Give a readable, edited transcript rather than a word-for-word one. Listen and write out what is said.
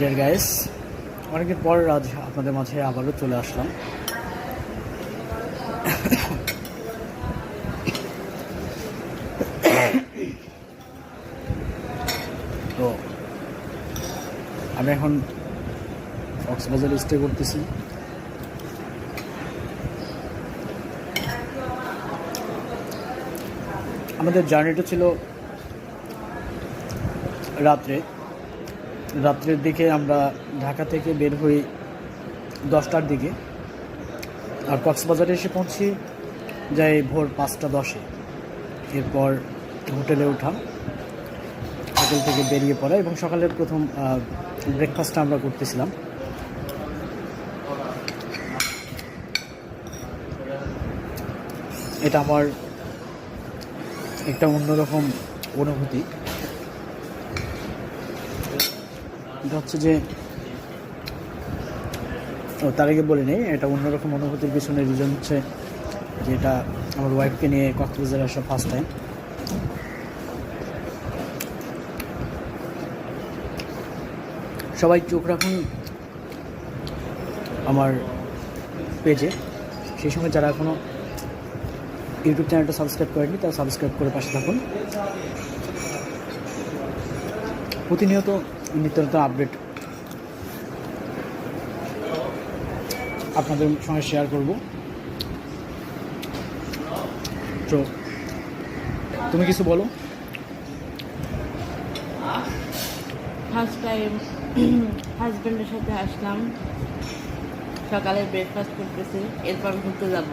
Deer guys, অনেকদিন পর আজ আপনাদের মাঝে আবারও চলে আসলাম। তো আমি এখন কক্সবাজারে স্টে করতেছি। আমাদের জার্নিটা ছিল রাত্রের দিকে। আমরা ঢাকা থেকে বের হই 10টার দিকে, আর কক্সবাজারে এসে পৌঁছি যাই ভোর 5টা 10-এ। এরপর হোটেলে ওঠা, হোটেল থেকে বেরিয়ে পড়া এবং সকালের প্রথম ব্রেকফাস্টটা আমরা করতেছিলাম। এটা আমার একটা অন্যরকম অনুভূতি। এটা হচ্ছে যে তার আগে বলে নেই, এটা অন্যরকম অনুভূতির পিছনে রিজন হচ্ছে যে এটা আমার ওয়াইফকে নিয়ে কক্সবাজারে আসা ফার্স্ট টাইম। সবাই চোখ রাখুন আমার পেজে। সেই সঙ্গে যারা এখনও ইউটিউব চ্যানেলটা সাবস্ক্রাইব করেননি তারা সাবস্ক্রাইব করে পাশে থাকুন। প্রতিনিয়ত নিত্য নতুন আপডেট আপনাদের সঙ্গে শেয়ার করব। তো তুমি কিছু বলো। ফার্স্ট টাইম হাজব্যান্ডের সাথে আসলাম, সকালে ব্রেকফাস্ট করতেছি, এরপর ঘুরতে যাব।